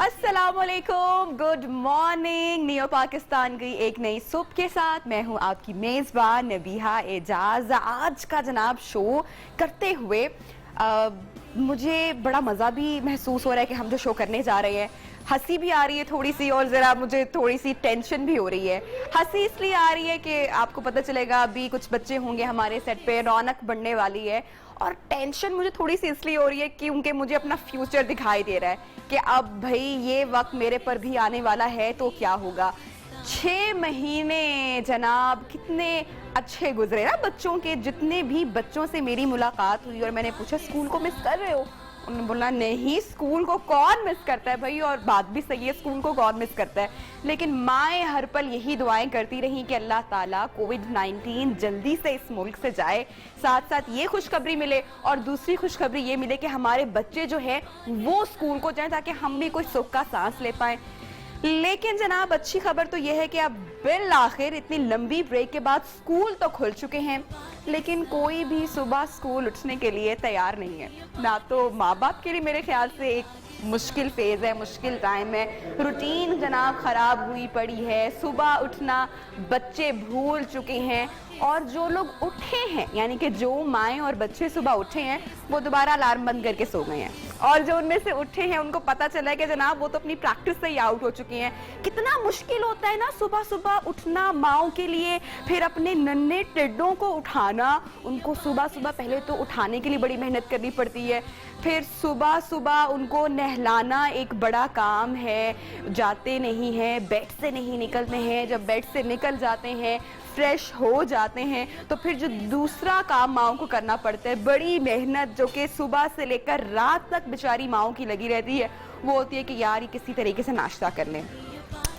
अस्सलामुअलैकुम, good morning. Neo Pakistan की एक नई सुबह के साथ मैं हूं आपकी मेज़बान नबीहा एजाज। आज का जनाब शो करते हुए मुझे बड़ा मज़ा भी महसूस हो रहा है कि हम जो शो करने जा रहे हैं। हंसी भी आ रही है थोड़ी सी और ज़रा मुझे थोड़ी सी टेंशन भी हो रही है। हंसी इसलिए आ रही है कि आपको पता चलेगा अभी कुछ बच्चे होंगे हमारे सेट पे, रौनक बढ़ने वाली है। और टेंशन मुझे थोड़ी सी इसलिए हो रही है क्योंकि मुझे अपना फ्यूचर दिखाई दे रहा है कि अब भाई ये वक्त मेरे पर भी आने वाला है तो क्या होगा। 6 महीने जनाब कितने अच्छे गुजरे ना बच्चों के। जितने भी बच्चों से मेरी मुलाकात हुई और मैंने पूछा स्कूल को मिस कर रहे हो, उन्होंने बोला नहीं स्कूल को कौन मिस करता है भाई। और बात भी सही है, स्कूल को कौन मिस करता है। लेकिन माएँ हर पल यही दुआएं करती रही कि अल्लाह ताला कोविड-19 जल्दी से इस मुल्क से जाए। साथ साथ ये खुशखबरी मिले और दूसरी खुशखबरी ये मिले कि हमारे बच्चे जो है वो स्कूल को जाएं ताकि हम भी कोई सुख का सांस ले पाएं। लेकिन जनाब अच्छी खबर तो यह है कि अब बिल आखिर इतनी लंबी ब्रेक के बाद स्कूल तो खुल चुके हैं, लेकिन कोई भी सुबह स्कूल उठने के लिए तैयार नहीं है। ना तो माँ बाप के लिए मेरे ख्याल से एक मुश्किल फेज है, मुश्किल टाइम है। रूटीन जनाब खराब हुई पड़ी है, सुबह उठना बच्चे भूल चुके हैं। और जो लोग उठे हैं यानी कि जो माएँ और बच्चे सुबह उठे हैं वो दोबारा अलार्म बंद करके सो गए हैं। और जो उनमें से उठे हैं उनको पता चला है कि जनाब वो तो अपनी प्रैक्टिस से ही आउट हो चुके हैं। कितना मुश्किल होता है ना सुबह सुबह उठना माओ के लिए, फिर अपने नन्हे टिड्डों को उठाना। उनको सुबह सुबह पहले तो उठाने के लिए बड़ी मेहनत करनी पड़ती है, फिर सुबह सुबह उनको नहलाना एक बड़ा काम है। जाते नहीं हैं, बेड से नहीं निकलते हैं, जब बेड से निकल जाते हैं फ्रेश हो जाते हैं तो फिर जो दूसरा काम माओं को करना पड़ता है, बड़ी मेहनत जो कि सुबह से लेकर रात तक बेचारी माओं की लगी रहती है, वो होती है कि यार ये किसी तरीके से नाश्ता कर लें।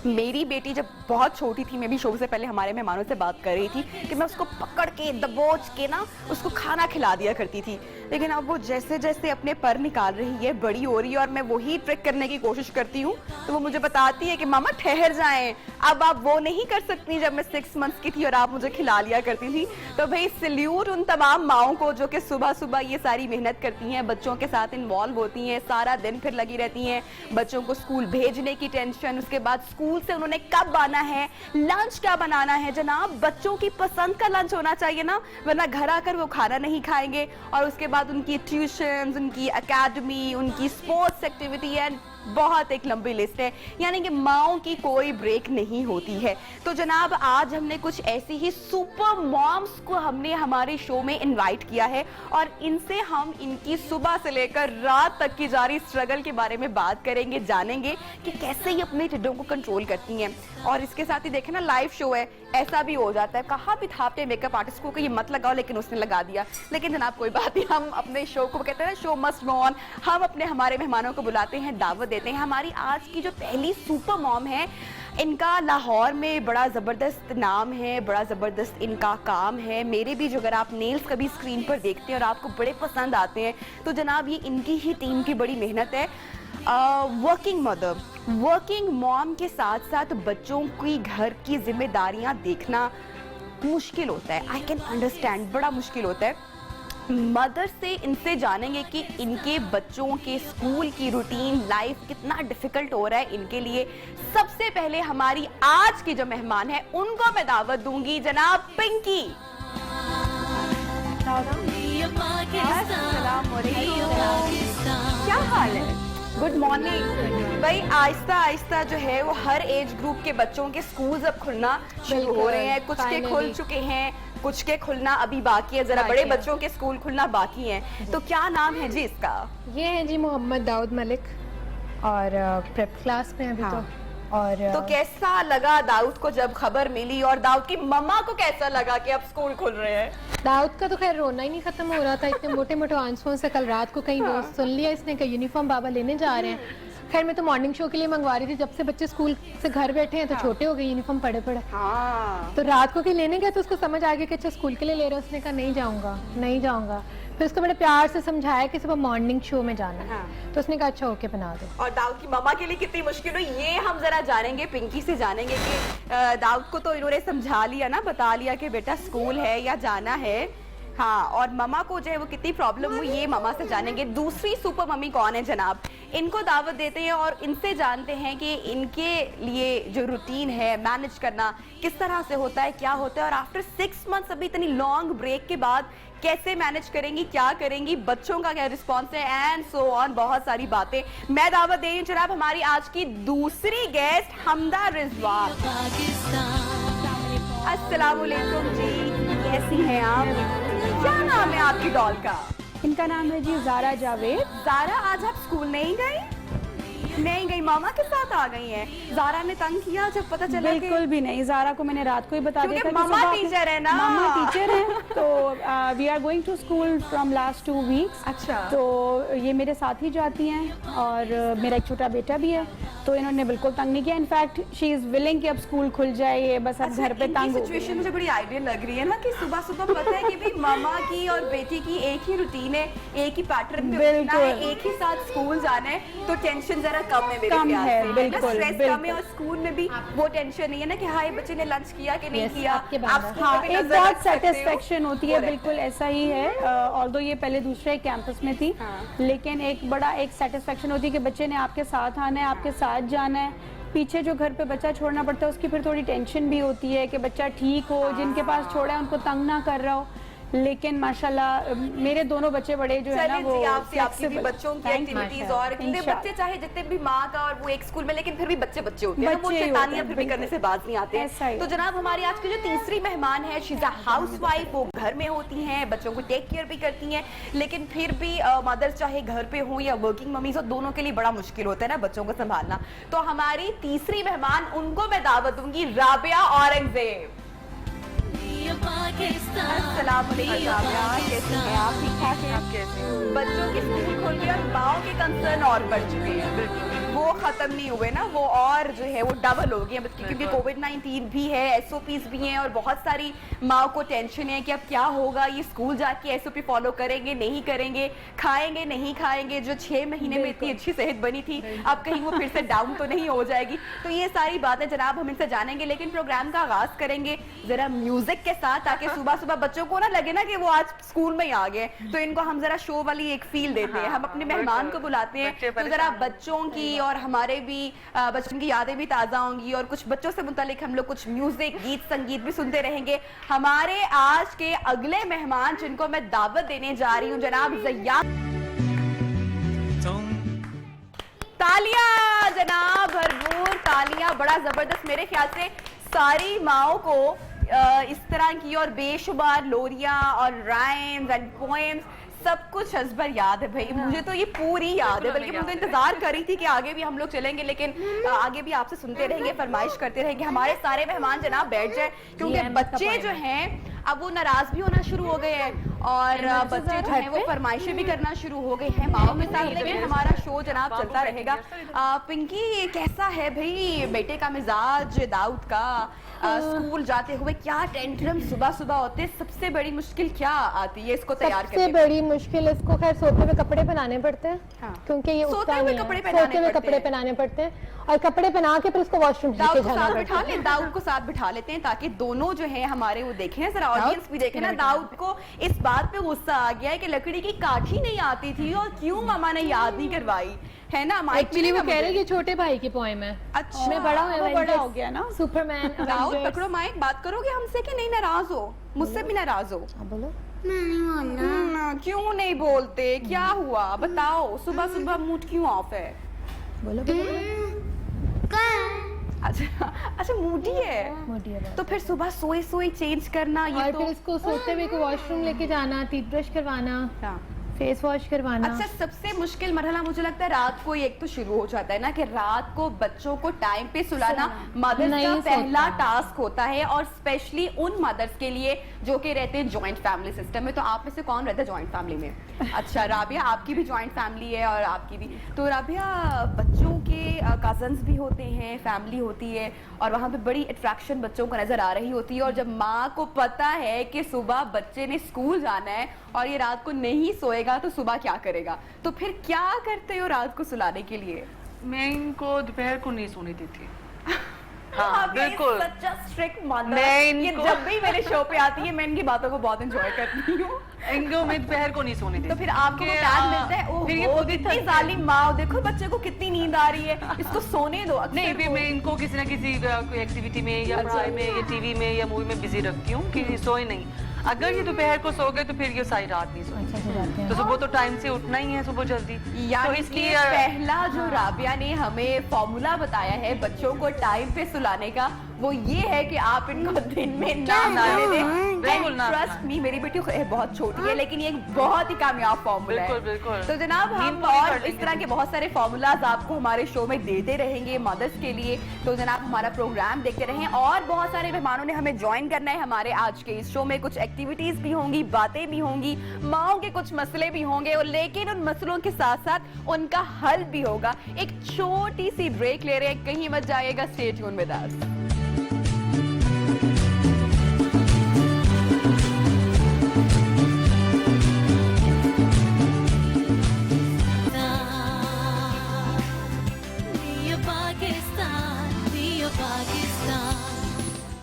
मेरी बेटी जब बहुत छोटी थी, मैं भी शो से पहले हमारे मेहमानों से बात कर रही थी कि मैं उसको पकड़ के दबोच के ना उसको खाना खिला दिया करती थी। लेकिन अब वो जैसे जैसे अपने पर निकाल रही है, बड़ी हो रही है और मैं वही ट्रिक करने की कोशिश करती हूँ तो वो मुझे बताती है कि मामा ठहर जाएं, अब आप वो नहीं कर सकती जब मैं 6 मंथ्स की थी और आप मुझे खिला लिया करती थी। तो भाई सैल्यूट उन तमाम माओं को जो कि सुबह सुबह ये सारी मेहनत करती हैं, बच्चों के साथ इन्वॉल्व होती हैं, सारा दिन फिर लगी रहती हैं। बच्चों को स्कूल भेजने की टेंशन, उसके बाद स्कूल से उन्होंने कब आना है, लंच क्या बनाना है। जनाब बच्चों की पसंद का लंच होना चाहिए ना, वरना घर आकर वो खाना नहीं खाएंगे। और उसके बाद उनकी ट्यूशंस, उनकी एकेडमी, उनकी स्पोर्ट्स एक्टिविटी एंड बहुत एक लंबी लिस्ट है, यानी कि माओं की कोई ब्रेक नहीं होती है। तो जनाब आज हमने कुछ ऐसी ही सुपर मॉम्स को हमने हमारे शो में इनवाइट किया है और इनसे हम इनकी सुबह से लेकर रात तक की जारी स्ट्रगल के बारे में बात करेंगे, जानेंगे कि कैसे ये अपने टिड्डों को कंट्रोल करती हैं। और इसके साथ ही देखें ना लाइव शो है, ऐसा भी हो जाता है, कहा भी था अपने मेकअप आर्टिस्ट को कि ये मत लगाओ लेकिन उसने लगा दिया। लेकिन जनाब कोई बात नहीं, हम अपने शो को कहते हैं ना शो मस्ट गो ऑन, हम अपने हमारे मेहमानों को बुलाते हैं, दावत देते हैं। हमारी आज की जो पहली सुपर मॉम है, इनका लाहौर में बड़ा ज़बरदस्त नाम है, बड़ा ज़बरदस्त इनका काम है। मेरे भी जो अगर आप नेल्स कभी स्क्रीन पर देखते हैं और आपको बड़े पसंद आते हैं तो जनाब ये इनकी ही टीम की बड़ी मेहनत है। वर्किंग मदर, वर्किंग मॉम के साथ साथ बच्चों की घर की जिम्मेदारियां देखना मुश्किल होता है। आई कैन अंडरस्टैंड, बड़ा मुश्किल होता है। मदर से इनसे जानेंगे कि इनके बच्चों के स्कूल की रूटीन लाइफ कितना डिफिकल्ट हो रहा है इनके लिए। सबसे पहले हमारी आज की जो मेहमान है उनको मैं दावत दूंगी, जनाब पिंकी। क्या हाल है? गुड मॉर्निंग भाई। आहिस्ता आहिस्ता जो है वो हर एज ग्रुप के बच्चों के स्कूल अब खुलना शुरू हो रहे हैं। कुछ के खुल चुके हैं, कुछ के खुलना अभी बाकी है, जरा बड़े बच्चों के स्कूल खुलना बाकी हैं। तो क्या नाम है जी इसका? ये है जी मोहम्मद दाऊद मलिक और प्रेप क्लास में अभी। हाँ। और तो कैसा लगा दाऊद को जब खबर मिली और दाऊद की मम्मा को कैसा लगा कि अब स्कूल खुल रहे हैं? दाऊद का तो खैर रोना ही नहीं खत्म हो रहा था, इतने मोटे मोटे आंसुओं से। कल रात को कहीं दोस्त सुन लिया इसने कि यूनिफॉर्म बाबा लेने जा रहे हैं। खैर मैं तो मॉर्निंग शो के लिए मंगवा रही थी, जब से बच्चे स्कूल से घर बैठे हैं तो छोटे हो गए, यूनिफॉर्म पड़े पड़े। तो रात को कि लेने गया तो उसको समझ आ गया कि अच्छा स्कूल के लिए ले रहे हैं। उसने कहा नहीं जाऊंगा, नहीं जाऊंगा। फिर उसको बड़े प्यार से समझाया कि सुबह मॉर्निंग शो में जाना है। तो उसने कहा अच्छा ओके बना दो। और दाऊद की मम्मा के लिए कितनी मुश्किल हुई ये हम जरा जानेंगे, पिंकी से जानेंगे कि दाऊद को तो इन्होंने समझा लिया ना, बता लिया कि बेटा स्कूल है या जाना है, हाँ, और ममा को जो है वो कितनी प्रॉब्लम हुई ये ममा से जानेंगे। दूसरी सुपर मम्मी कौन है जनाब, इनको दावत देते हैं और इनसे जानते हैं कि इनके लिए जो रूटीन है मैनेज करना किस तरह से होता है, क्या होता है, और आफ्टर 6 मंथ्स अभी इतनी लॉन्ग ब्रेक के बाद कैसे मैनेज करेंगी, क्या करेंगी, बच्चों का क्या रिस्पॉन्स है एंड सो ऑन, बहुत सारी बातें। मैं दावत दे रही हूँ जनाब हमारी आज की दूसरी गेस्ट हमदा रिजवान। अस्सलाम वालेकुम जी, कैसी हैं आप? क्या नाम है आपकी डॉल का? इनका नाम है जी ज़ारा जावेद। ज़ारा, आज आप स्कूल नहीं गई? नहीं गई, मामा के साथ आ गई हैं। ज़ारा ने तंग किया जब पता चला कि बिल्कुल भी नहीं, ज़ारा को मैंने रात को ही बता दिया था कि मामा सुबह टीचर है ना। मामा टीचर है, तो we are going to school from last 2 weeks. अच्छा। तो ये मेरे साथ ही जाती हैं और मेरा एक छोटा बेटा भी है, तो इन्होंने बिल्कुल तंग नहीं किया। इनफैक्ट शी इज़ विलिंग कि अब स्कूल खुल जाए, ये बस अब घर पे तंग हो गई सिचुएशन है। मुझे बड़ी आइडियल लग रही है ना कि सुबह सुबह पता है कि भाई मामा की और बेटी की एक ही रूटीन है, एक ही पैटर्न पे उठना है, एक ही साथ स्कूल जाना है, तो टेंशन जरा कम है मेरे ख्याल से। बिल्कुल, स्ट्रेस कम है और स्कूल में भी वो टेंशन नहीं है ना कि हाँ ये बच्चे ने लंच किया कि नहीं किया। आपके आप बाद स्कूल हाँ, में भी एक नजर बहुत रख सकते हो। सेटिस्फेक्शन होती है, बिल्कुल ऐसा ही है। ऑल्दो ये पहले दूसरे कैंपस में थी, लेकिन एक बड़ा एक सेटिस्फेक्शन होती है कि बच्चे ने आपके साथ आना है, आपके साथ जाना है। पीछे जो घर पे बच्चा छोड़ना पड़ता है उसकी फिर थोड़ी टेंशन भी होती है कि बच्चा ठीक हो, जिनके पास छोड़ा है उनको तंग ना कर रहा हो। लेकिन माशाल्लाह मेरे दोनों बच्चे बड़े जो है ना वो आपसे आपकी भी flexible। बच्चों की Thank you। एक्टिविटीज और क्योंकि इंशाल्लाह। बच्चे चाहे जितने भी माँ का और वो एक स्कूल में, लेकिन फिर भी बच्चे बच्चे होते हैं ना, वो बच्चे ही शैतानियां होते हैं, फिर भी करने से बाज नहीं आते ऐसा ही हैं। तो जनाब हमारी आज की जो तीसरी मेहमान है, शी इज अ हाउसवाइफ, वो घर में होती हैं, बच्चों को टेक केयर भी करती हैं, लेकिन फिर भी मदर्स चाहे घर पे हो या वर्किंग मम्मीज हो, दोनों के लिए बड़ा मुश्किल होता है ना बच्चों को संभालना। तो हमारी तीसरी मेहमान, उनको मैं दावत दूंगी, राबिया औरंगजेब। अस्सलाम वालेकुम राबिया, कैसी हैं आप? ठीक ठाक हैं आप? कैसे? बच्चों के स्कूल खोल के और माओ के कंसर्न और बढ़ चुके हैं, बिल्कुल वो खत्म नहीं हुए ना, वो और जो है वो डबल हो गए हैं, क्योंकि कोविड-19 भी है, एसओपीज भी हैं और बहुत सारी माओ को टेंशन है कि अब क्या होगा, ये स्कूल जाके एसओपी फॉलो करेंगे नहीं करेंगे, खाएंगे नहीं खाएंगे, जो 6 महीने में इतनी अच्छी सेहत बनी थी अब कहीं वो फिर से डाउन तो नहीं हो जाएगी। तो ये सारी बातें जनाब हम इनसे जानेंगे, लेकिन प्रोग्राम का आगाज करेंगे जरा म्यूजिक के साथ, ताकि सुबह सुबह बच्चों को ना लगे ना कि वो आज स्कूल में ही आ गए, तो इनको हम जरा शो वाली एक फील देते हैं। हम अपने मेहमान को बुलाते हैं तो जरा बच्चों की और हमारे भी बचपन की यादें भी ताज़ा होंगी और कुछ बच्चों से मुतालिक हम लोग कुछ म्यूजिक, गीत संगीत भी सुनते रहेंगे। हमारे आज के अगले मेहमान जिनको मैं दावत देने जा रही हूँ, जनाब ज़यान। तालियां जनाब, भरपूर तालियां, बड़ा जबरदस्त। मेरे ख्याल से सारी माओ को इस तरह की और बेशुमार लोरियां और राइम्स एंड पोएम्स सब कुछ हस्बर याद है भाई, मुझे तो ये पूरी याद है, बल्कि मैं तो इंतजार कर रही थी कि आगे भी हम लोग चलेंगे, लेकिन आगे भी आपसे सुनते रहेंगे, फरमाइश करते रहेंगे। हमारे सारे मेहमान जनाब बैठ जाए, क्योंकि बच्चे जो हैं अब वो नाराज भी होना शुरू हो गए हैं और बच्चे जो हैं वो फरमाइशें भी करना शुरू हो गए हैं माओ के साथ, लेकिन हमारा शो जनाब चलता रहेगा। पिंकी, कैसा है भाई बेटे का मिजाज दाऊद का? स्कूल जाते हुए क्या टेंट्रम सुबह सुबह होते हैं, सबसे बड़ी मुश्किल क्या आती है इसको तैयार करने सबसे बड़ी मुश्किल इसको खैर सोते हुए कपड़े पहनाने पड़ते हैं, हाँ। क्योंकि ये सोते उठता हुए नहीं है। कपड़े सोते हुए कपड़े पहनाने पड़ते हैं और कपड़े पहना के फिर उसको वॉशरूम दाऊद लेके को जाना साथ पड़ता बिठा है। ले, दाऊद को साथ बिठा लेते हैं ताकि दोनों जो है हमारे वो देखें, जरा ऑडियंस भी देखे ना। दाऊद को इस बात पे गुस्सा आ गया है कि लकड़ी की काठी नहीं आती थी और क्यों मामा ने याद नहीं करवाई, है ना? एक्चुअली वो कह रहे हैं कि छोटे भाई की पोएम है। अच्छा, मैं बड़ा हूँ, वो बड़ा हो गया ना। सुपरमैन। दाऊद पकड़ो माइक, बात करोगे हमसे कि नहीं? नाराज हो मुझसे भी? नाराज हो? बोलो। क्यों नहीं बोलते? क्या हुआ बताओ? सुबह सुबह मूड क्यों ऑफ है? बोलो। अच्छा अच्छा, मूडी है तो फिर सुबह सोए सोए चेंज करना, ये और तो फिर इसको सोते हुए को वॉशरूम लेके जाना, टीथ ब्रश करवाना, फेस वॉश करवाना। अच्छा, सबसे मुश्किल मरहला मुझे लगता है रात को एक तो शुरू हो जाता है ना कि रात को बच्चों को टाइम पे सुलाना मदर्स का नहीं पहला सोता। टास्क होता है, और स्पेशली उन मदर्स के लिए जो कि रहते हैं जॉइंट फैमिली सिस्टम में। तो आप में से कौन रहता है जॉइंट फैमिली में? अच्छा राबिया, आपकी भी जॉइंट फैमिली है और आपकी भी। तो राबिया, बच्चों के कजन्स भी होते हैं, फैमिली होती है और वहाँ पे बड़ी अट्रैक्शन बच्चों को नजर आ रही होती है, और जब माँ को पता है कि सुबह बच्चे ने स्कूल जाना है और ये रात को नहीं सोएगा तो सुबह क्या करेगा, तो फिर क्या करते हो रात को सुलाने के लिए? मैं इनको दोपहर को नहीं सोने देती। हाँ, बिल्कुल। सच अ स्ट्रिक्ट मदर। मैं ये इनको- जब भी मेरे शो पे आती है मैं इनकी बातों को बहुत एंजॉय करती हूँ। इनको मैं दोपहर को नहीं सोने देती। तो फिर आपको वो टैग मिलता है, ओह फिर ये वो खुद ही कितनी थकते जालिम माँ, देखो बच्चे को कितनी नींद आ रही है, इसको सोने दो। अक्सर नहीं, फिर वो- मैं इनको किसी ना किसी कोई एक्टिविटी में या पढ़ाई में या टीवी में या मूवी में बिजी रखती हूँ कि सोए नहीं। अगर ये दोपहर को सो गए तो फिर ये सारी रात नहीं सोएंगे। तो सुबह तो टाइम से उठना ही है, सुबह जल्दी। यानी तो कि इसलिए पहला जो राबिया ने हमें फॉर्मूला बताया है बच्चों को टाइम पे सुलाने का, वो ये है कि आप इनको दिन में ना सोने दें। बिल्कुल ना ट्रस्ट मी, मेरी बेटी बहुत छोटी है लेकिन ये एक बहुत ही कामयाब फॉर्मूला है। बिल्कुल, बिल्कुल। तो जनाब हम नींद पूरी और कर इस लेंगे। तरह के बहुत सारे फॉर्मूलाज आपको हमारे शो में देते रहेंगे मदर्स के लिए। तो जनाब हमारा प्रोग्राम देखते रहें और बहुत सारे मेहमानों ने हमें ज्वाइन करना है हमारे आज के इस शो में। कुछ एक्टिविटीज भी होंगी, बातें भी होंगी, माओ के कुछ मसले भी होंगे, और लेकिन उन मसलों के साथ साथ उनका हल भी होगा। एक छोटी सी ब्रेक ले रहे हैं, कहीं मत जाइएगा, stay tune with us.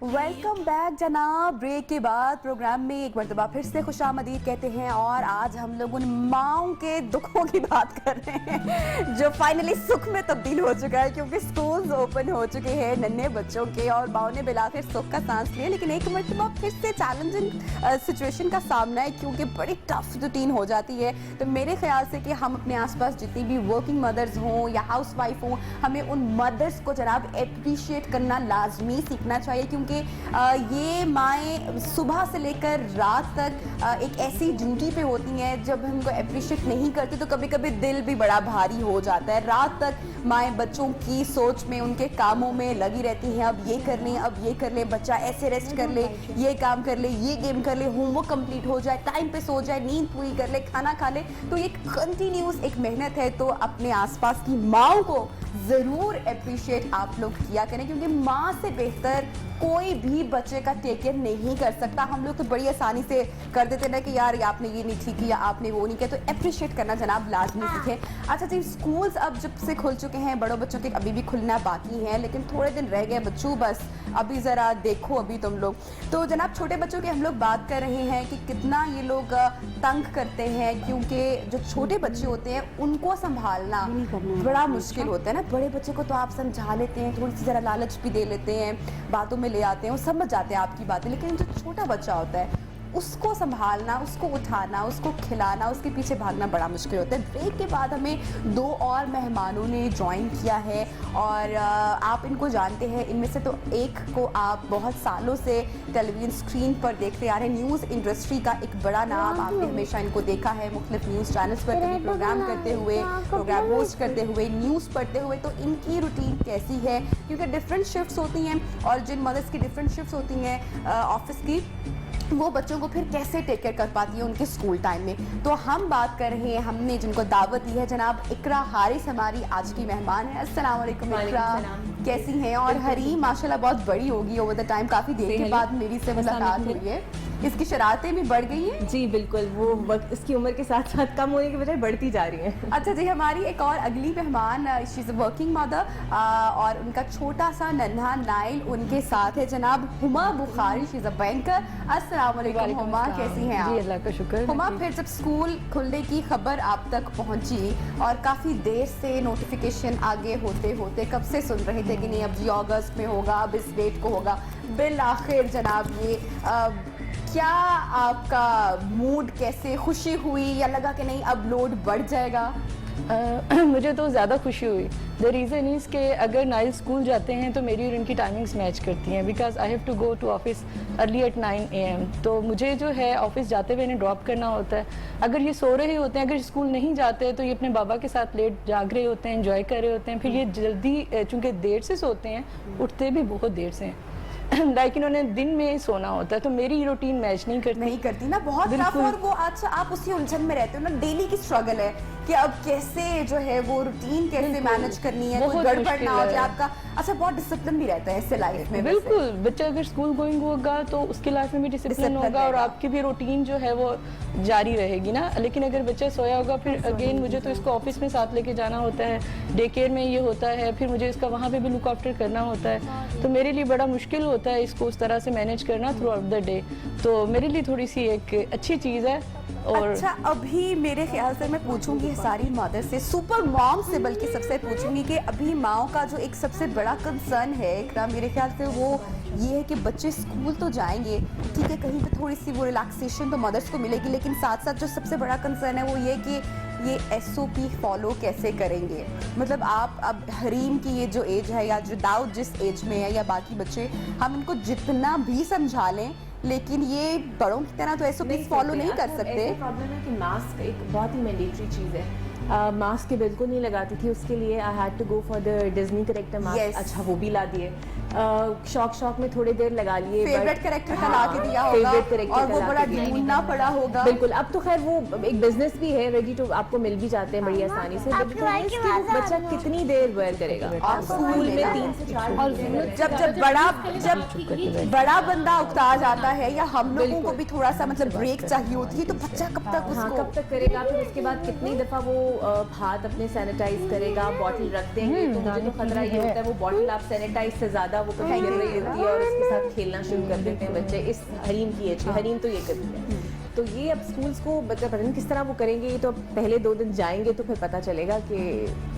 Welcome back जनाब। ब्रेक के बाद प्रोग्राम में एक मरतबा फिर से खुशामदीद कहते हैं, और आज हम लोग उन माओं के दुखों की बात कर रहे हैं जो फाइनली सुख में तब्दील हो चुका है, क्योंकि स्कूल्स ओपन हो चुके हैं नन्हे बच्चों के और माओं ने बिला फिर सुख का सांस लिया। लेकिन एक मरतबा फिर से चैलेंजिंग सिचुएशन का सामना है, क्योंकि बड़ी टफ रूटीन हो जाती है। तो मेरे ख्याल से कि हम अपने आसपास जितनी भी वर्किंग मदर्स हों या हाउस वाइफ हों, हमें उन मदर्स को जनाब अप्रिशिएट करना लाजमी सीखना चाहिए, क्योंकि ये माएँ सुबह से लेकर रात तक एक ऐसी ड्यूटी पे होती हैं, जब हम उनको अप्रिशिएट नहीं करते तो कभी कभी दिल भी बड़ा भारी हो जाता है। रात तक माएँ बच्चों की सोच में, उनके कामों में लगी रहती हैं, अब ये कर लें, अब ये कर लें, बच्चा ऐसे रेस्ट कर ले, ये काम कर ले, ये गेम कर ले, होमवर्क कंप्लीट हो जाए, टाइम पे सो जाए, नींद पूरी कर ले, खाना खा ले। तो ये कंटिन्यूस एक मेहनत है। तो अपने आसपास की माँओं को ज़रूर अप्रिशिएट आप लोग किया करें, क्योंकि माँ से बेहतर कोई भी बच्चे का टेक केयर नहीं कर सकता। हम लोग तो बड़ी आसानी से कर देते ना कि यार आपने ये नहीं ठीक किया, आपने वो नहीं किया। तो अप्रिशिएट करना जनाब लाजमी सीखें। अच्छा जी, स्कूल्स अब जब से खुल चुके हैं, बड़ों बच्चों के अभी भी खुलना बाकी है, लेकिन थोड़े दिन रह गए बच्चों, बस अभी ज़रा देखो अभी तुम लोग। तो जनाब छोटे बच्चों की हम लोग बात कर रहे हैं कि कितना ये लोग तंग करते हैं, क्योंकि जो छोटे बच्चे होते हैं उनको संभालना बड़ा मुश्किल होता है ना। बड़े बच्चे को तो आप समझा लेते हैं, थोड़ी सी ज़रा लालच भी दे लेते हैं, बातों में ले आते हैं, वो समझ जाते हैं आपकी बातें, लेकिन जो छोटा बच्चा होता है उसको संभालना, उसको उठाना, उसको खिलाना, उसके पीछे भागना बड़ा मुश्किल होता है। ब्रेक के बाद हमें दो और मेहमानों ने ज्वाइन किया है, और आप इनको जानते हैं। इनमें से तो एक को आप बहुत सालों से टेलीविज़न स्क्रीन पर देखते आ रहे हैं, न्यूज़ इंडस्ट्री का एक बड़ा नाम, आपने हमेशा इनको देखा है मुख्तलिफ न्यूज़ चैनल्स पर कभी प्रोग्राम करते हुए, प्रोग्राम होस्ट करते हुए, न्यूज़ पढ़ते हुए। तो इनकी रूटीन कैसी है, क्योंकि डिफरेंट शिफ्ट्स होती हैं, और जिन मदर्स की डिफरेंट शिफ्ट्स होती हैं ऑफिस की, वो बच्चों को फिर कैसे टेक केयर कर पाती है उनके स्कूल टाइम में। तो हम बात कर रहे हैं, हमने जिनको दावत दी है, जनाब इकरा हारिस हमारी आज की मेहमान है। अस्सलाम वालेकुम इकरा, कैसी हैं? और हरी माशाल्लाह बहुत बड़ी होगी ओवर द टाइम, काफ़ी देर के बाद मेरी से मुलाकात हुई है। इसकी शरारतें भी बढ़ गई हैं? जी बिल्कुल, वो वक्त इसकी उम्र के साथ साथ कम होने के बजाय बढ़ती जा रही है। अच्छा जी, हमारी एक और अगली मेहमान, she is a working mother, और उनका छोटा सा नन्हा नाइल उनके साथ है, जनाब Huma Bukhari, she is a banker. अस्सलाम वालेकुम हुमा, कैसी हैं आप? जी अल्लाह का शुक्र। हुमा, फिर जब स्कूल खुलने की खबर आप तक पहुंची और काफ़ी देर से नोटिफिकेशन आगे होते होते कब से सुन रहे थे कि नहीं अब जी अगस्त में होगा, अब इस डेट को होगा, बिल आखिर जनाब ये क्या आपका मूड, कैसे खुशी हुई या लगा कि नहीं अब लोड बढ़ जाएगा? मुझे तो ज़्यादा खुशी हुई। द रीज़न इज़ कि अगर नाइल स्कूल जाते हैं तो मेरी और उनकी टाइमिंग्स मैच करती हैं, because I have to go to office early at 9 AM। तो मुझे जो है ऑफिस जाते हुए इन्हें ड्रॉप करना होता है। अगर ये सो रहे होते हैं, अगर स्कूल नहीं जाते तो ये अपने बाबा के साथ लेट जाग रहे होते हैं, एंजॉय कर रहे होते हैं। फिर ये जल्दी, चूँकि देर से सोते हैं, उठते भी बहुत देर से हैं, लाइक इन्होंने दिन में सोना होता है, तो मेरी रूटीन मैच नहीं करती ना, बहुत टफ। और वो अच्छा आप उसी उलझन में रहते हो ना, डेली की स्ट्रगल है कि अब कैसे जो है वो रूटीन कैसे मैनेज करनी है, कोई बहुत गड़बड़ मुश्किल ना हो जाए है। आपका। अच्छा, बहुत डिसिप्लिन भी रहता है इससे लाइफ में वैसे। बिल्कुल, बच्चा अगर स्कूल गोइंग होगा तो उसकी लाइफ में भी डिसिप्लिन Discipline होगा और रहेगा। आपकी भी रूटीन जो है वो जारी रहेगी ना। लेकिन अगर बच्चा सोया होगा, फिर अगेन मुझे तो इसको ऑफिस में साथ लेके जाना होता है, डे केयर में ये होता है, फिर मुझे इसका वहाँ पे भी लुक आफ्टर करना होता है, तो मेरे लिए बड़ा मुश्किल होता है इसको उस तरह से मैनेज करना थ्रू आउट द डे। तो मेरे लिए थोड़ी सी एक अच्छी चीज़ है। और अच्छा, अभी मेरे ख्याल से मैं पूछूंगी सारी मदर से, सुपर मॉम से बल्कि सबसे पूछूंगी कि अभी माओ का जो एक सबसे बड़ा कंसर्न है इकरा, मेरे ख्याल से वो ये है कि बच्चे स्कूल तो जाएंगे, ठीक है, कहीं पे थोड़ी सी वो रिलैक्सेशन तो मदर्स को मिलेगी, लेकिन साथ साथ जो सबसे बड़ा कंसर्न है वो ये कि ये SOP फॉलो कैसे करेंगे। मतलब आप अब हरीम की ये जो एज है या जो दाऊद जिस एज में है या बाकी बच्चे, हम इनको जितना भी समझा लें लेकिन ये बड़ों की तरह तो SOP फॉलो नहीं कर सकते। प्रॉब्लम है कि मास्क एक बहुत ही मैंडेटरी चीज़ है। मास्क बिल्कुल नहीं लगाती थी, उसके लिए I had to go for the Disney character mask. Yes. अच्छा, वो भी ला दिए। शौक में थोड़ी देर लगा लिए। फेवरेट कैरेक्टर का ला के दिया होगा और वो बड़ा ढूंढना पड़ा होगा। बिल्कुल, अब तो खैर वो एक बिजनेस भी है, रेडी टू आपको मिल भी जाते हैं बड़ी आसानी से। बट बच्चा कितनी देर वेयर करेगा और स्कूल में ना। 3 से 4 और जब बड़ा बंदा उकता जाता है या हम लोगों को भी थोड़ा सा मतलब ब्रेक चाहिए होती है, तो बच्चा कब तक हाँ, उसको कब तक करेगा। फिर उसके बाद कितनी दफ़ा वो हाथ अपने सैनिटाइज करेगा, बॉटल रख देंगे, तो मुझे तो खतरा ये होता है वो बॉटल आप सैनिटाइज से ज़्यादा वो कहीं गिर रही होती है और उसके साथ खेलना शुरू कर देते हैं बच्चे इस हरीम की एज में। हरीम तो ये करती है। तो ये अब स्कूल्स को बच्चा पता नहीं किस तरह वो करेंगे। ये तो पहले 2 दिन जाएंगे तो फिर पता चलेगा कि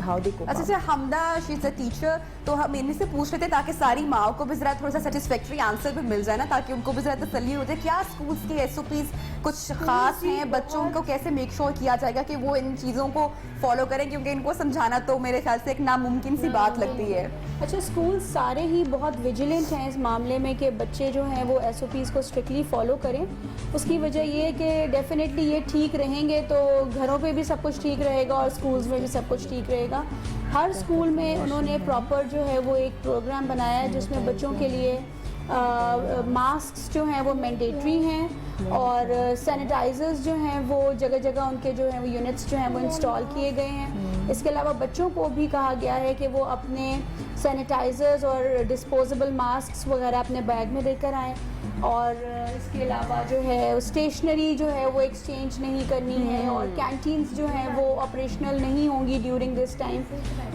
हाउ दे को। अच्छा, हमदा शी इज अ टीचर, तो हम इन्हीं से पूछ रहे थे ताकि सारी माओ को भी जरा थोड़ा सा सेटिस्फैक्टरी आंसर भी मिल जाए ना, ताकि उनको भी जरा तसल्ली हो जाए। क्या स्कूल्स के SOPs कुछ खास हैं, बच्चों को कैसे मेक श्योर किया जाएगा कि वो इन चीज़ों को फॉलो करें, क्योंकि इनको समझाना तो मेरे ख्याल से एक नामुमकिन सी बात लगती है। अच्छा, स्कूल सारे ही बहुत विजिलेंट हैं इस मामले में कि बच्चे जो हैं वो SOPs को स्ट्रिक्टली फॉलो करें। उसकी वजह ये है कि डेफिनेटली ये ठीक रहेंगे तो घरों पे भी सब कुछ ठीक रहेगा और स्कूल्स में भी सब कुछ ठीक रहेगा। हर स्कूल में उन्होंने प्रॉपर जो है वो एक प्रोग्राम बनाया है जिसमें बच्चों के लिए मास्क जो हैं वो मैंडेटरी हैं और सैनिटाइजर्स जो हैं वो जगह जगह उनके जो हैं वो यूनिट्स जो हैं वो इंस्टॉल किए गए हैं। इसके अलावा बच्चों को भी कहा गया है कि वो अपने सैनिटाइजर्स और डिस्पोजेबल मास्क वगैरह अपने बैग में लेकर आएँ और इसके अलावा जो है स्टेशनरी जो है वो एक्सचेंज नहीं करनी है और कैंटीन्स जो हैं वो ऑपरेशनल नहीं होंगी ड्यूरिंग दिस टाइम,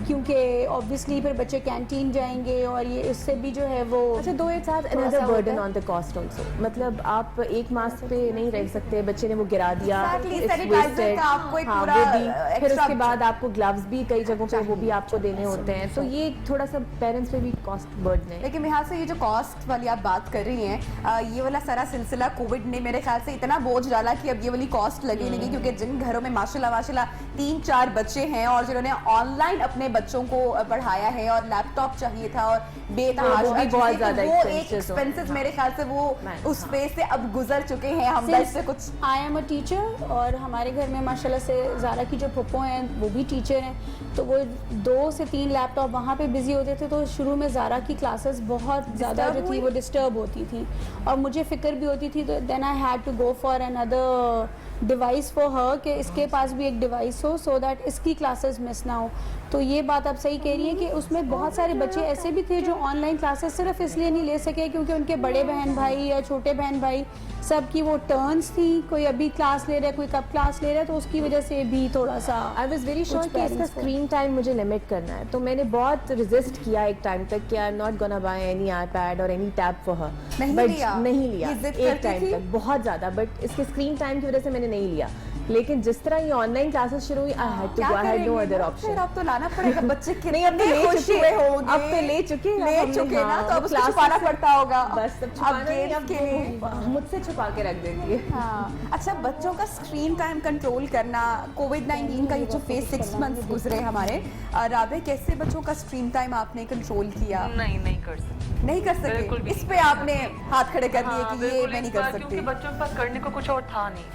क्योंकि ऑब्वियसली फिर बच्चे कैंटीन जाएंगे और ये इससे भी जो है वो अच्छा, दो एक साथ थोड़ा सा अनदर बर्डन होता है। On the cost also. मतलब आप एक मास्क पे नहीं रह सकते, बच्चे ने वो गिरा दिया, Exactly, it's sanitizer wasted। का आपको एक हाँ, पूरा, वो भी। फिर extra उसके बाद आपको ग्लव्स भी कई जगहों पे वो भी आपको देने होते हैं, तो ये थोड़ा सा पेरेंट्स पे भी कॉस्ट बर्डन है। लेकिन मेरे ख्याल से ये जो कॉस्ट वाली आप बात कर रही हैं, ये वाला सारा सिलसिला कोविड ने मेरे ख्याल से इतना बोझ डाला कि अब ये वाली कॉस्ट लगी नहीं, क्योंकि जिन घरों में माशाल्लाह 3-4 बच्चे हैं और जिन्होंने ऑनलाइन अपने बच्चों को पढ़ाया है और लैपटॉप चाहिए था और बेतहाशा वो भी चीज़ें, बहुत तो ज़्यादा वो एक expenses हो। एक्सपेंसेस मेरे ख्याल से वो उस हाँ। फेज से अब गुजर चुके हैं। हम से कुछ आई एम अ टीचर और हमारे घर में माशाल्लाह से ज़ारा की जो पप्पो हैं वो भी टीचर हैं, तो वो 2 से 3 लैपटॉप वहाँ पे बिजी होते थे, तो शुरू में ज़ारा की क्लासेस बहुत ज़्यादा जो थी वो डिस्टर्ब होती थी और मुझे फ़िक्र भी होती थी। तो then I had to go for another device for her कि इसके पास भी एक डिवाइस हो सो दैट इसकी क्लासेस मिस ना हो। तो ये बात आप सही कह रही है कि उसमें बहुत सारे बच्चे ऐसे भी थे जो ऑनलाइन क्लासेस सिर्फ इसलिए नहीं ले सके क्योंकि उनके बड़े बहन भाई या छोटे बहन भाई सब की वो टर्न्स थी, कोई अभी क्लास ले रहा है कोई कब क्लास ले रहा है, तो उसकी वजह से भी थोड़ा सा आई वॉज वेरी श्योर कुछ कि इसका parents को- स्क्रीन टाइम मुझे लिमिट करना है, तो मैंने बहुत रेजिस्ट किया एक टाइम तक कि I am not gonna by any iPad और एनी टैब फॉर हर। नहीं लिया? नहीं लिया ये जिद एक करती टाइम थी? तक बहुत ज़्यादा, बट इसके स्क्रीन टाइम की वजह से मैंने नहीं लिया। लेकिन जिस तरह ये ऑनलाइन क्लासेस शुरू हुई, आई हैड टू क्या गो, आई हैड नो करेंगे अदर ना? ऑप्शन। फिर अब तो लाना पड़ेगा, बच्चे नहीं, अब तो कितने ले खुश चुके हुए होंगे। अब तो ले चुके अब ले हमने, चुके ना, तो अब उसको classes छुपाना से- पड़ता होगा। बस अब अब छुपाना नहीं, games अब के लिए। वो मुझसे छुपा के रख देती है। हाँ। अच्छा, बच्चों का स्क्रीन टाइम कंट्रोल करना, कोविड-19 का ये जो फेज 6 मंथ्स गुजरे हमारे, राबे कैसे बच्चों का स्क्रीन टाइम आपने कंट्रोल किया? नहीं कर सकते। नहीं कर बिल्कुल सके, भी इस नहीं पे कर आपने हाथ खड़े कर दिए हाँ, कि ये बिल्कुल मैं नहीं इस कर बार, सकती। क्योंकि बच्चों के पास करने को कुछ और था नहीं।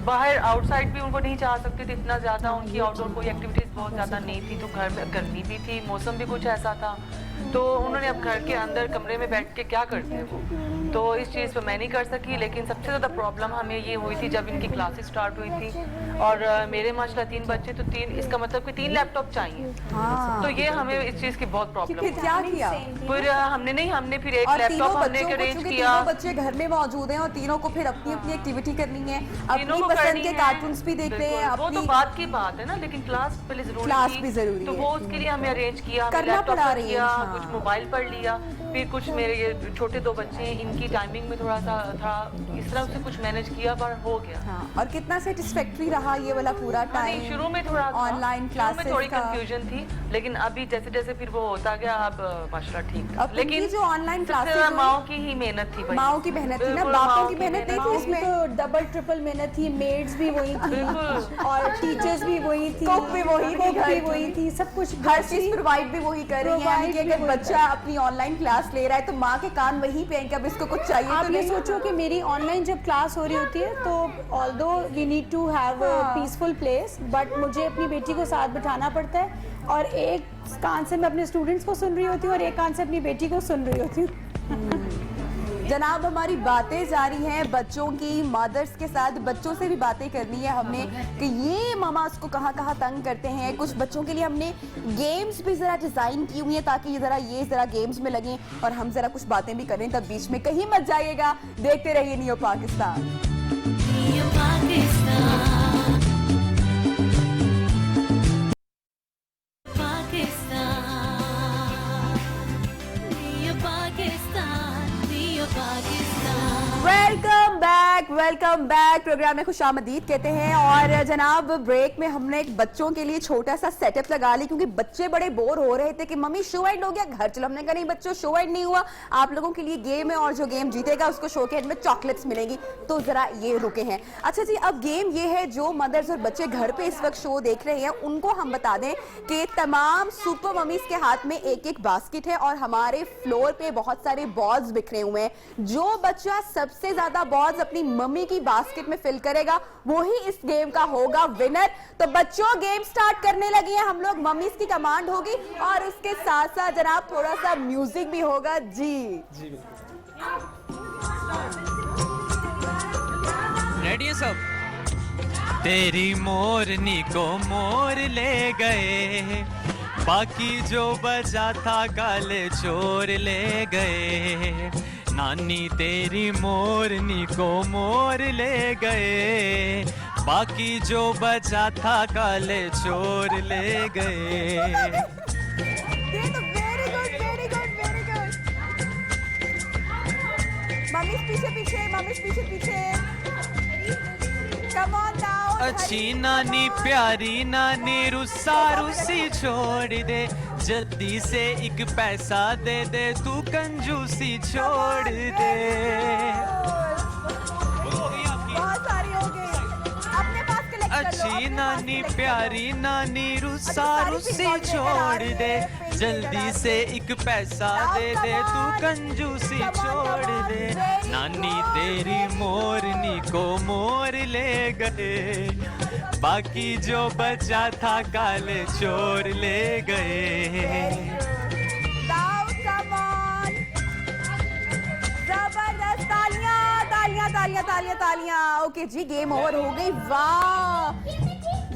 बाहर आउटसाइड भी उनको नहीं जा सकते थे इतना ज़्यादा, उनकी आउटडोर कोई एक्टिविटीज़ बहुत ज़्यादा नहीं थी, तो घर में गर्मी भी थी, मौसम भी कुछ ऐसा था तो उन्होंने अब घर के अंदर कमरे में बैठ के क्या करते हैं वो, तो इस चीज़ पे मैं नहीं कर सकी। लेकिन सबसे ज़्यादा प्रॉब्लम हमें ये हुई थी जब इनकी क्लासेस स्टार्ट हुई थी, और मेरे माशाल्लाह 3 बच्चे, तो 3, इसका मतलब कि 3 लैपटॉप चाहिए। तो ये हमें इस चीज़ की बहुत प्रॉब्लम फिर क्या किया? फिर हमने फिर एक और तीनों लैपटॉप हमने बच्चों को, अरेंज चूंकि किया। तीनों बच्चे घर में मौजूद हैं और तीनों को फिर अपनी अपनी एक्टिविटी करनी है, अपनी तीनों को पसंद करनी के है। कार्टून्स भी देखते हैं, बिल्कुल, वो तो अपनी बात की बात है ना, लेकिन क्लास पहले जरूरी क्लास थी। भी जरूरी तो है। वो उसके लिए हमें अरेंज किया, हमें करना लैपटॉप पड़ा पर किया, arrange, हाँ। कुछ मोबाइल पर लिया, फिर कुछ मेरे ये छोटे 2 बच्चे हैं, इनकी टाइमिंग में थोड़ा सा था, इस तरह से कुछ मैनेज किया, पर हो गया। हाँ, और कितना सेटिस्फैक्टरी रहा ये वाला पूरा नहीं, टाइम? शुरू में थोड़ा था, ऑनलाइन शुरू में क्लासेस थोड़ी का। कंफ्यूजन थी, लेकिन अभी जैसे जैसे फिर वो होता गया, अब माशाल्लाह ठीक है। अब लेकिन इनकी जो ऑनलाइन सबसे क्लासेस ज्यादा हुई- माओ की ही मेहनत थी भाई। माओ की मेहनत थी ना, बिल्कुल, बापों माओ की मेहनत नहीं थी माओ की इसमें। तो डबल ट्रिपल मेहनत थी, मेड्स भी वही थी बिल्कुल। और टीचर्स भी वही थी, कुक भी वही थी, कुक घर भी की। वही थी, सब कुछ हर चीज प्रोवाइड भी वही कर रही है, यानी कि Provide भी अगर वही बच्चा अपनी ऑनलाइन क्लास ले रहा है तो माँ के कान वहीं पे हैं कि अब इसको कुछ चाहिए आप तो ये नहीं। सोचो कि मेरी ऑनलाइन जब क्लास हो रही होती है तो although we need to have a peaceful place, but मुझे अपनी बेटी को साथ बिठाना पड़ता है, और एक कान से मैं अपने स्टूडेंट्स को सुन रही होती हूँ और एक कान से अपनी बेटी को सुन रही होती हूँ। जनाब, हमारी बातें जारी हैं बच्चों की, मदर्स के साथ बच्चों से भी बातें करनी है हमने कि ये मामा उसको कहाँ कहाँ तंग करते हैं। कुछ बच्चों के लिए हमने गेम्स भी ज़रा डिज़ाइन की हुई हैं ताकि ये ज़रा गेम्स में लगें और हम ज़रा कुछ बातें भी करें, तब बीच में कहीं मत जाइएगा, देखते रहिए Neo Pakistan. Neo Pakistan, Neo Pakistan, Neo Pakistan. Welcome back program में खुशामदीद कहते हैं। और जनाब, ब्रेक में हमने एक बच्चों के लिए छोटा सा सेटअप लगा ली क्योंकि बच्चे बड़े बोर हो रहे थे कि मम्मी शो एंड हो गया घर चलो। हमने कहा नहीं बच्चों, शो एंड नहीं हुआ, आप लोगों के लिए गेम है और जो गेम जीतेगा उसको शो के एंड में चॉकलेट्स मिलेंगी, तो जरा ये रुके हैं। अच्छा जी, अब गेम ये है, जो मदर्स और बच्चे घर पे इस वक्त शो देख रहे हैं उनको हम बता दें कि तमाम सुपर मम्मीज के हाथ में एक एक बास्केट है और हमारे फ्लोर पे बहुत सारे बॉल्स बिखरे हुए हैं। जो बच्चा सबसे ज्यादा बॉल्स अपनी मम्मी की बास्केट में फिल करेगा वो ही इस गेम का होगा विनर। तो बच्चों, गेम स्टार्ट करने लगी है हम लोग, मम्मीज की कमांड होगी और उसके साथ साथ जनाब थोड़ा सा म्यूजिक भी होगा जी। रेडी है सब? तेरी मोरनी को मोर ले गए, बाकी जो बचा था काले चोर ले गए। नानी तेरी मोरनी को मोर ले गए, बाकी जो बचा था काले चोर ले गए। ये तो very good, very good, very good. Mummies पीछे पीछे, मम्मीज पीछे पीछे। Come on now. अच्छी नानी प्यारी नानी रुस्सा रुस्सी छोड़ दे, जल्दी से एक पैसा दे दे, तू कंजूसी छोड़ दे। बहुत सारी हो गई, अपने पास कलेक्ट कर लो, अच्छी अपने पास नानी collect कर प्यारी लो। नानी रुस्सा सारी रुस्सी पिंक बॉल छोड़ लेकर आ दे, रही है, जल्दी से एक पैसा दे दे, तू कंजूसी छोड़ दे। नानी तेरी मोरनी को मोर ले गए, बाकी जो बचा था काले चोर ले गए। Now, come on. जबरदस्त, तालियां तालियां तालियां तालियां तालियां। ओके जी, गेम ओवर हो गई। वाह,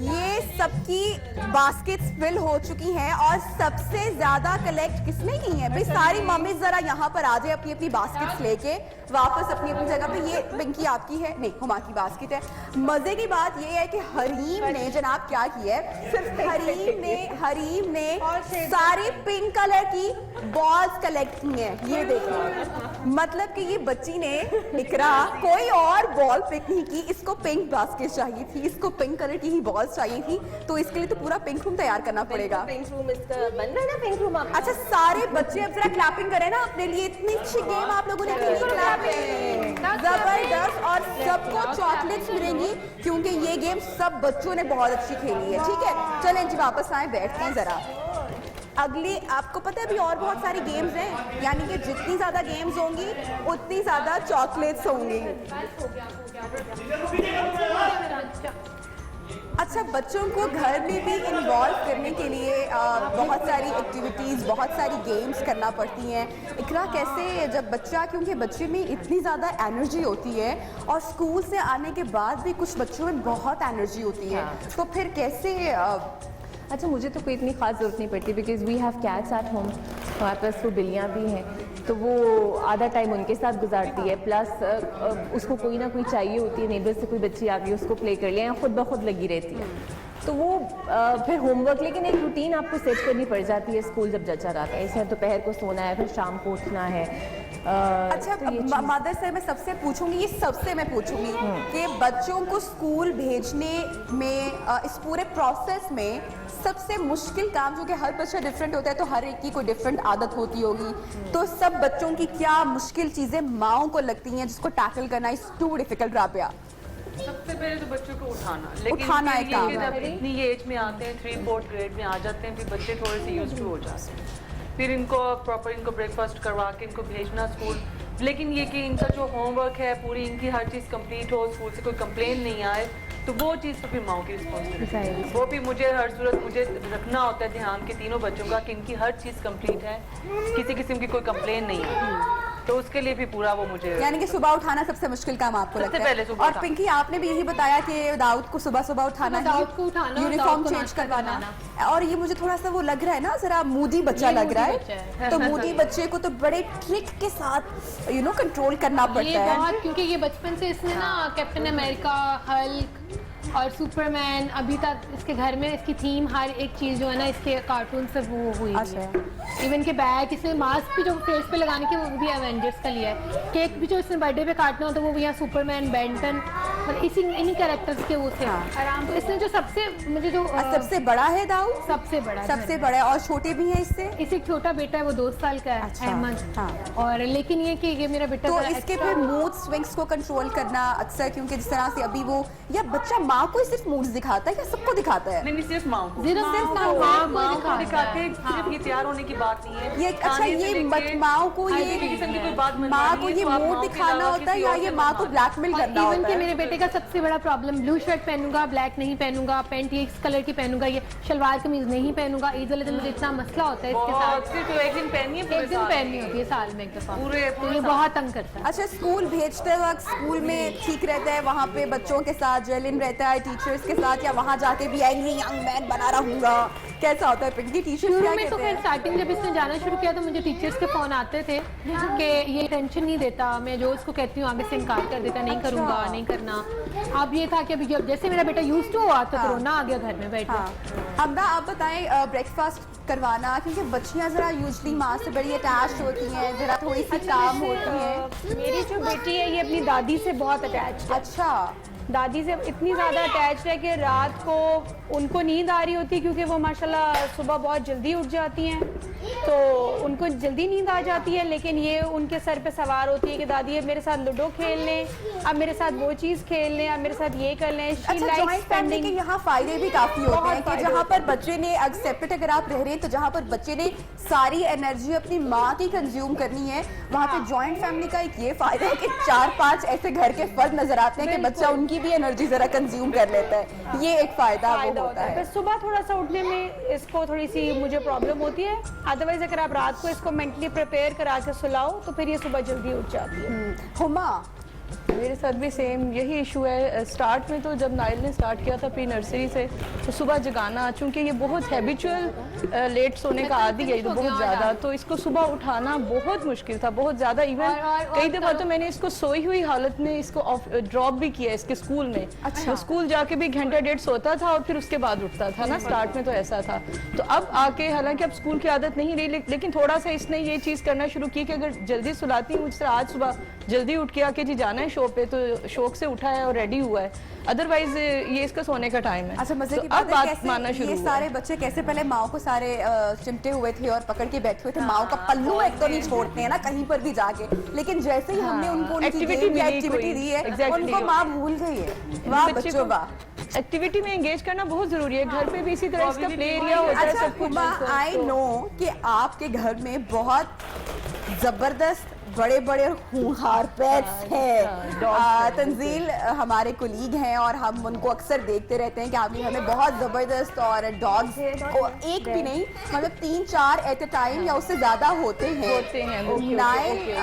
ये सबकी बास्केट्स फिल हो चुकी हैं और सबसे ज्यादा कलेक्ट किसने की है भाई? सारी मम्मी जरा यहाँ पर आ जाए अपनी अपनी बास्केट्स लेके वापस अपनी अपनी जगह पे। ये पिंकी आपकी है? नहीं, हुमा की बास्केट है। मजे की बात ये है कि हरीम ने जनाब क्या किया है, सिर्फ हरीम ने सारी पिंक कलर की बॉल्स कलेक्ट की हैं। ये देखिए, मतलब कि ये बच्ची ने इकरा कोई और बॉल पिक नहीं की, इसको पिंक बास्केट चाहिए थी, इसको पिंक कलर की ही बॉल्स चाहिए थी, तो इसके लिए तो पूरा पिंक रूम तैयार करना पड़ेगा। पिंक रूम इसका बन रहा है ना, पिंक रूम आप अच्छा, सारे बच्चे अब जरा क्लैपिंग करें ना अपने लिए, इतनी अच्छी गेम आप लोगों ने खेली। क्लैपिंग, जबरदस्त। और सबको चॉकलेट्स मिलेंगी क्योंकि ये गेम सब बच्चों ने बहुत अच्छी खेली है। ठीक है, चलें जी वापस आए, बैठते हैं जरा। अगली, आपको पता है अभी और बहुत सारी गेम्स हैं, यानी कि जितनी ज्यादा गेम्स होंगी उतनी ज्यादा चॉकलेट्स होंगी। अच्छा, बच्चों को घर में भी इन्वॉल्व करने के लिए बहुत सारी एक्टिविटीज़, बहुत सारी गेम्स करना पड़ती हैं। इकरा, कैसे जब बच्चा, क्योंकि बच्चे में इतनी ज़्यादा एनर्जी होती है और स्कूल से आने के बाद भी कुछ बच्चों में बहुत एनर्जी होती है, तो फिर कैसे अच्छा, मुझे तो कोई इतनी खास ज़रूरत नहीं पड़ती because we have cats at home, हमारे पास वो बिल्लियाँ भी हैं, तो वो आधा टाइम उनके साथ गुजारती है, प्लस उसको कोई ना कोई चाहिए होती है, नेबर से कोई बच्ची आ गई उसको प्ले कर लिया, खुद ब खुद लगी रहती है, तो वो फिर होमवर्क, लेकिन एक रूटीन आपको सेट करनी पड़ जाती है स्कूल जब चल रहा है, इसमें दोपहर को सोना है, फिर शाम को उठना है। अच्छा, तो ये चीज़- मदर से मैं सबसे पूछूंगी, ये सबसे मैं पूछूंगी कि बच्चों को स्कूल भेजने में इस पूरे प्रोसेस में सबसे मुश्किल काम, जो कि हर बच्चा डिफरेंट होता है तो हर एक की कोई डिफरेंट आदत होती होगी, तो सब बच्चों की क्या मुश्किल चीज़ें माओं को लगती हैं जिसको टैकल करना इज टू डिफिकल्ट? राबिया, सबसे पहले तो बच्चों को उठाना, लेकिन उठाना फिर एक ये काम कि है। जब इतनी एज में आते हैं, 3-4 ग्रेड में आ जाते हैं, फिर बच्चे थोड़े से यूज टू हो जाते हैं, फिर इनको प्रॉपर इनको ब्रेकफास्ट करवा के इनको भेजना स्कूल, लेकिन ये कि इनका जो होमवर्क है पूरी इनकी हर चीज़ कंप्लीट हो, स्कूल से कोई कंप्लेन नहीं आए, तो वो चीज़ तो फिर माँ की रिस्पॉन्सिबिलिटी, वो भी मुझे हर सूरत मुझे रखना होता है ध्यान के तीनों बच्चों का कि इनकी हर चीज़ कंप्लीट है, किसी किस्म की कोई कंप्लेन नहीं है, तो उसके लिए भी पूरा वो मुझे, यानी कि सुबह उठाना सबसे मुश्किल काम आपको सबसे लगता पहले है। सुबह और उठाना। पिंकी, आपने भी यही बताया कि दाऊद को सुबह सुबह उठाना, दाऊद को उठाना और यूनिफॉर्म दाऊद को चेंज नाश्ता करवाना, और ये मुझे थोड़ा सा वो लग रहा है ना, जरा मूडी बच्चा लग रहा मूडी बच्चा है, तो मूडी बच्चे को तो बड़े ट्रिक के साथ कंट्रोल करना ये पड़ता है। बहुत, क्योंकि ये बचपन से इसने ना कैप्टन अमेरिका, हल्क और सुपरमैन, अभी तक इसके घर में इसकी थीम हर एक चीज़ जो है ना इसके कार्टून से वो हुई अच्छा। है। इवन के बैग, इसने मास्क भी जो फेस पे लगाने के वो भी एवेंजर्स का लिया है, केक भी जो इसने बर्थडे पे काटना हो तो वो भी यहाँ सुपरमैन, बेंटन और इन्हीं कैरेक्टर्स के वो थे आराम। तो इसने जो सबसे मुझे जो सबसे बड़ा है दाऊद, सबसे बड़ा सबसे बड़ा है, और छोटे भी हैं इससे। इसे एक छोटा बेटा है, वो 2 साल का है, अच्छा, अहमद। हाँ। और लेकिन ये कि ये मेरा बेटा तो ज़रा इसके extra- फिर मूड स्विंग्स को कंट्रोल करना अक्सर, क्योंकि जिस तरह से अभी वो, या बच्चा माँ को ही सिर्फ मूड्स दिखाता है या सबको दिखाता है? नहीं सिर्फ माँ को, सिर्फ माँ माँ को दिखाते हैं, हाँ। सिर्फ ये तैयार होने की बात नहीं है, ये अच्छा, खाने से ये लेके माँ को हर ये किस्म की कोई बात माँ मनवानी को है ये तो आप मूड माँ के दिखाना अलावा होता है किसी या और ये से माँ को मनवाना। ब्लैकमेल और करना इवन होता के है? मेरे बेटे का सबसे बड़ा प्रॉब्लम, ब्लू शर्ट पहनूंगा, ब्लैक नहीं पहनूंगा, पैंट ये इस कलर की पहनूंगा, ये शलवार कमीज नहीं पहनूंगा, ईद वाले दिन मुझे इतना मसला होता है इसके बहुत, साथ। सिर्फ एक दिन पहनिए, पूरे एक दिन साल पहननी होती है साल में एक दफा, पूरे तो ये बहुत तंग करता है। अच्छा, स्कूल भेजते वक्त स्कूल में ठीक रहता है, वहाँ पे बच्चों के साथ जेलिन रहता है, टीचर्स के साथ, या वहाँ जाके भी एंग्री यंग मैन बना रहूंगा, कैसा होता है? पिंकी, टीचर्स शुरू क्या में तो कहते खैर हैं? स्टार्टिंग जब इसने जाना शुरू किया तो मुझे टीचर्स के फोन आते थे कि ये टेंशन नहीं देता, मैं जो इसको कहती हूँ आगे से इनकार कर देता, नहीं करूँगा, नहीं करना। अब ये था कि अभी जैसे मेरा बेटा यूज टू हुआ तो कोरोना आ गया घर में बैठ हाँ, हमदा आप बताएं, ब्रेकफास्ट करवाना, क्योंकि बच्चियां जरा यूजली माँ से बड़ी अटैच होती हैं, जरा थोड़ी सी काम होती हैं। मेरी जो बेटी है ये अपनी दादी से बहुत अटैच है, अच्छा, दादी से इतनी ज़्यादा अटैच है कि रात को उनको नींद आ रही होती है, क्योंकि वो माशाल्लाह सुबह बहुत जल्दी उठ जाती हैं, तो उनको जल्दी नींद आ जाती है, लेकिन ये उनके सर पे सवार होती है कि दादी अब मेरे साथ लूडो खेल लें, अब मेरे साथ वो चीज़ खेल लें, अब मेरे साथ ये कर लें। She अच्छा, likes जॉइंट फैमिली के spending- यहाँ फायदे भी काफी होते बहुत हैं कि फायदे जहाँ होते पर बच्चे ने सेपरेट, अगर आप रह रहे हैं तो जहाँ पर बच्चे ने सारी एनर्जी अपनी माँ की कंज्यूम करनी है, वहाँ पे जॉइंट फैमिली का एक ये फायदा है कि 4-5 ऐसे घर के फर्द नजर आते हैं कि बच्चा उनकी भी एनर्जी जरा कंज्यूम कर लेता है, ये एक फायदा वो होता है। बस सुबह थोड़ा सा उठने में इसको थोड़ी सी मुझे प्रॉब्लम होती है, अदरवाइज अगर आप रात को इसको मेंटली प्रिपेयर करा के सुलाओ तो फिर ये सुबह जल्दी उठ जाती है। हुमा, मेरे साथ भी सेम यही इशू है। स्टार्ट में तो जब नाइल ने स्टार्ट किया था प्री नर्सरी से, तो सुबह जगाना, चूंकि ये बहुत हैबिचुअल लेट सोने का आदी है, तो बहुत ज़्यादा, तो इसको सुबह उठाना बहुत मुश्किल था, बहुत ज़्यादा। इवन कई दफ़ा तो मैंने इसको सोई हुई हालत में इसको ड्रॉप भी किया इसके स्कूल में। अच्छा। स्कूल जाके भी घंटा डेढ़ सोता था और फिर उसके बाद उठता था ना, स्टार्ट में तो ऐसा था। तो अब आके, हालांकि अब स्कूल की आदत नहीं रही, लेकिन थोड़ा सा इसने ये चीज़ करना शुरू की कि अगर जल्दी सुलाती हूँ, मुझसे आज सुबह जल्दी उठ के आके जी जाना है शो पे, तो शौक से उठा है और रेडी हुआ है, अदरवाइज ये इसका सोने का टाइम है। अच्छा, मजे तो की अब बात है, बात मानना कैसे शुरू ये हुआ सारे है। बच्चे कैसे पहले माओ को सारे चिमटे हुए थे और पकड़ के बैठे हुए थे, माओ का पल्लू एक तो नहीं छोड़ते हैं ना कहीं पर भी जाके, लेकिन जैसे ही हमने उनको उनकी एक्टिविटी गेम या मिली एक्टिविटी कोई, दी है, exactly। उनको माँ भूल गई है। वाह बच्चे बच्चों, को वाह। एक्टिविटी में एंगेज करना बहुत जरूरी है। घर पे भी इसी तरह इसका प्ले एरिया होता है, अच्छा सब कुछ। हुमा, आई नो कि आपके घर में बहुत जबरदस्त बड़े बड़े खूंखार पेट्स हैं। तंजील हमारे कोलीग हैं और हम उनको अक्सर देखते रहते हैं कि आपके घर में बहुत ज़बरदस्त और डॉग्स को एक भी नहीं मतलब 3-4 एट अ टाइम या उससे ज़्यादा होते हैं। नाइल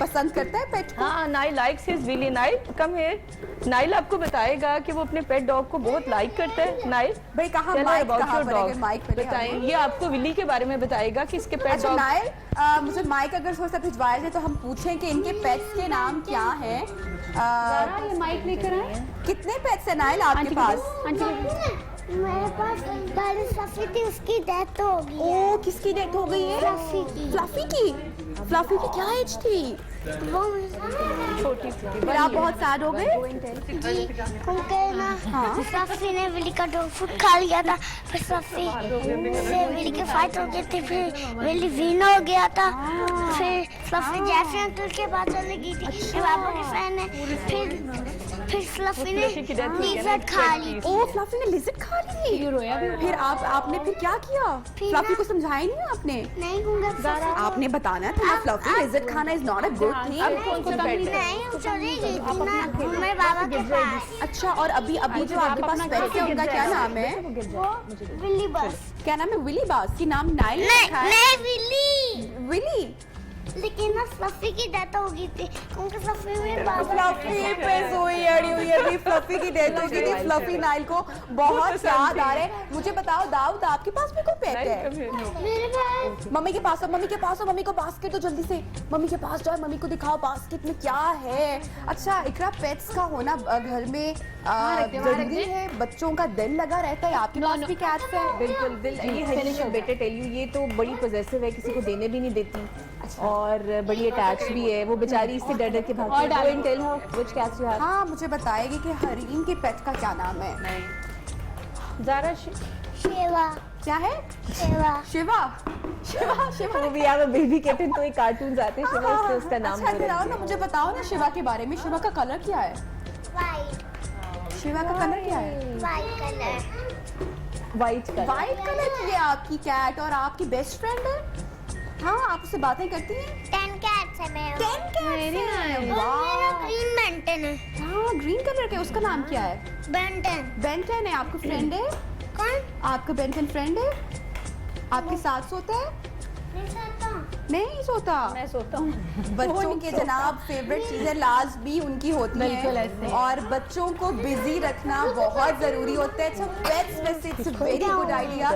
पसंद करता है पेट को? हाँ, Nile likes his Willy. Nile come here. Nile आपको बताएगा कि वो अपने पेट डॉग को बहुत लाइक करता है। नाइल भाई कहाँ माइक कहाँ पर है? माइक पे बताएं, ये आपको विली के बारे में बताएगा कि इसके पेट अच्छा डॉग। नाइल, मुझे माइक अगर थोड़ा सा भिजवाया जाए तो हम पूछें कि इनके पेट्स के नाम क्या हैं। ये माइक लेकर आए। कितने पेट्स हैं नाइल आपके पास? मेरे पास पहले फ्लफी थी, उसकी डेथ हो गई है। ओ किसकी डेथ हो गई है? फ्लफी की। फ्लफी की क्या एज थी? वो छोटी फिर आप बहुत सैड हो गए? जी क्योंकि ना फ्लफी ने विली का डॉग फूड खा लिया था, फिर फ्लफी से विली की फाइट हो गई थी, फिर विली विन हो गया था, फिर फ्लफी जैफरी अंकल के पास चली गई थी, मेरे पापा की फैन है, फिर फ्लफी ने लिज़र्ड खा ली। ओ फ्लफी ने लिज़र्ड खा ली। रोया भी। फिर आपने फिर क्या किया? फ्लफी को समझाया नहीं आपने? नहीं होगा आपने बताना था फ्लफी लिज़र्ड खाना is not a good thing. नहीं, हम चली गई थी ना मेरे बाबा के पास। अच्छा और अभी जो आपके पास पेट है उनका क्या नाम है? विली बस। क्या नाम है? विली बास की नाम नाइल ने नहीं रखा है? नहीं विली, विली। लेकिन ना फ्लफी की डेथ हो गई थी क्योंकि फ्लफी मेरे बाबा फ्लफी पे सोई अड़ी हुई है। अभी फ्लफी की डेथ हो गई थी। फ्लफी नाइल को बहुत याद आ रहा है। मुझे बताओ दाऊद आपके पास भी कोई पेट है? मेरे पास मम्मी के पास आओ, मम्मी को बास्केट दो जल्दी से। मम्मी के पास जाओ, मम्मी को दिखाओ बास्केट में क्या है। अच्छा इकरा, पेट्स का होना घर में जरूरी है? बच्चों का दिल लगा रहता है? आपके पास भी कैट्स है? बिल्कुल दिल ये है बेटे टेल यू, ये तो बड़ी पॉजेसिव है, किसी को देने भी नहीं देती और बड़ी अटैच भी है। वो बेचारी इससे डर डर के भागती है। Tell her which cats you have. हाँ मुझे बताएगी कि हरीम के पेट का क्या नाम है? ज़ारा शेवा। क्या है? शेवा। शिवा। शिवा शिवा वो भी यार बेबी कैटन तो एक कार्टून्स आते हैं शिवा, इससे उसका नाम अच्छा फिर आओ ना, मुझे बताओ ना शिवा के बारे में। शिवा का कलर क्या है? वाइट। शिवा का कलर क्या है? White colour. White colour. White colour की है आपकी कैट और आपकी बेस्ट फ्रेंड है? हाँ आप उससे बातें करती हैं? 10 कैट्स है मेरे। 10 कैट्स हैं। मेरा ग्रीन बेंटन है। हाँ ग्रीन कलर के, उसका नाम क्या है? बेंटन। बेंटन है। आपका फ्रेंड है? कौन? आपका बेंटन फ्रेंड है? आपके साथ सोता है? नहीं सोता। नहीं सोता। मैं सोता हूँ। बच्चों के जनाब फेवरेट चीजें लास्ट भी उनकी होती हैं और बच्चों को बिजी रखना बहुत जरूरी होता है। अच्छा पेट्स वैसे it's a very good idea.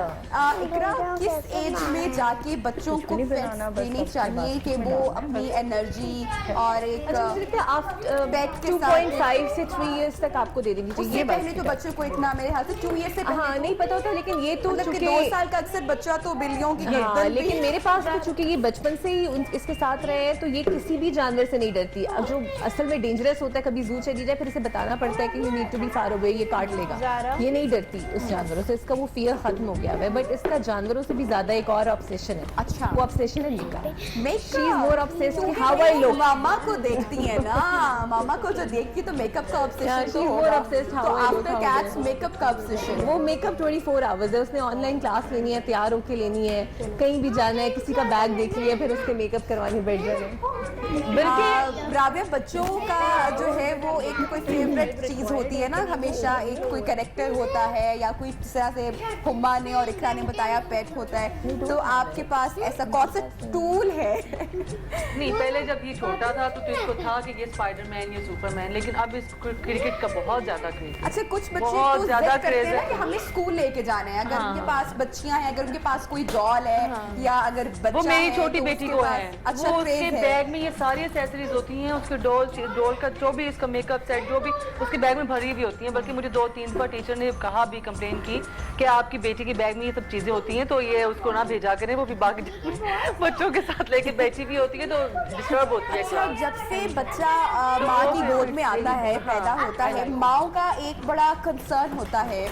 Iqra, किस एज में जाके बच्चों को पेट्स देनी चाहिए कि वो अपनी एनर्जी और एक पेट के साथ? 2.5 से 3 इयर्स तक आपको दे देनी चाहिए। उससे पहले तो बच्चों को इतना मेरे ख्याल से 2 ईयर से पहले हाँ नहीं पता होता, लेकिन ये तो मतलब कि चूंकि 2 साल का अक्सर बच्चा तो बिल्लियों की हाँ, गर्दन लेकिन पे- मेरे पास तो चूंकि ये बचपन से ही इसके साथ रहे हैं तो ये किसी भी जानवर से नहीं डरती। अब जो असल में डेंजरस होता है, कभी जू चली जाए फिर इसे बताना पड़ता है कि you need to be far away, ये काट लेगा। ये नहीं डरती उस जानवरों से, इसका वो फियर खत्म हो गया है। बट इसका जानवरों से भी ज्यादा एक और ऑब्सेशन है। अच्छा। वो ऑब्सेशन है निका। Makeup. She is more obsessed क्योंकि हाउ आई लुक। मामा को देखती है ना, मामा को जो देखती है तो मेकअप का Yeah, ऑब्सेशन she's तो more होगा। obsessed how तो I look, after how cats I- makeup का ऑब्सेशन। वो मेकअप 24 आवर्स है। उसने ऑनलाइन क्लास लेनी है, तैयार होके लेनी है, कहीं भी जाना है, किसी का बैग देख लिया फिर उसके मेकअप करवाने बैठ जाना। राबिया, बच्चों का जो है वो एक कोई फेवरेट चीज होती है ना, हमेशा एक कोई कैरेक्टर होता है या कोई इस तरह से हुम्मा ने और इकरा ने बताया पेट होता है, तो आपके पास ऐसा कौन सा टूल है? नहीं पहले जब ये छोटा था तो इसको था कि ये स्पाइडरमैन या सुपरमैन, लेकिन अब इसको क्रिकेट का बहुत ज्यादा क्रेज। अच्छा कुछ बच्चे बहुत तो ज्यादा जिद करते क्रेज हैं ना है। कि हमें स्कूल लेके जाना है, अगर उनके पास बच्चियां हैं, अगर उनके पास कोई डॉल है या अगर बच्चा वो मेरी है, छोटी तो बेटी उसके को पास- है। अच्छा वो क्रेज उसके है। बैग में ये सारी एक्सेसरीज होती हैं, उसके डोल का जो भी इसका मेकअप सेट जो भी उसके बैग में भरी हुई होती हैं। बल्कि मुझे 2-3 बार टीचर ने कहा भी, कंप्लेन की कि आपकी बेटी के बैग में ये सब चीजें होती हैं तो ये उसको ना भेजा करें, वो भी बाकी बच्चों के साथ लेके बैठी भी होती है तो डिस्टर्ब होती है। अच्छा जब से बच्चा माँ की गोद में आता है, पैदा होता है, माँ का एक बड़ा कंसर्न होता है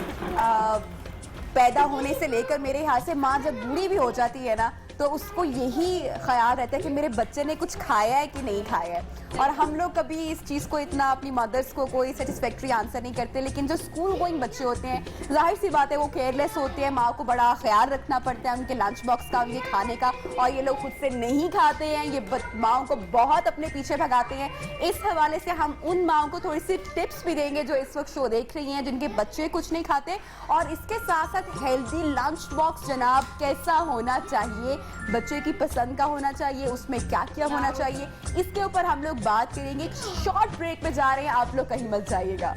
पैदा होने से लेकर मेरे ख्याल से माँ जब बूढ़ी भी हो जाती है ना तो उसको यही ख्याल रहता है कि मेरे बच्चे ने कुछ खाया है कि नहीं खाया है। और हम लोग कभी इस चीज़ को इतना अपनी मदर्स को कोई सेटिस्फैक्ट्री आंसर नहीं करते, लेकिन जो स्कूल गोइंग बच्चे होते हैं जाहिर सी बात है वो केयरलेस होते हैं, माँ को बड़ा ख्याल रखना पड़ता है उनके लंच बॉक्स का, उनके खाने का, और ये लोग खुद से नहीं खाते हैं, ये माँओं को बहुत अपने पीछे भगाते हैं। इस हवाले से हम उन माँओं को थोड़ी सी टिप्स भी देंगे जो इस वक्त शो देख रही हैं जिनके बच्चे कुछ नहीं खाते, और इसके साथ साथ हेल्दी लंच बॉक्स जनाब कैसा होना चाहिए, बच्चे की पसंद का होना चाहिए, उसमें क्या क्या होना चाहिए, इसके ऊपर हम लोग बात करेंगे। शॉर्ट ब्रेक में जा रहे हैं, आप लोग कहीं मत जाइएगा।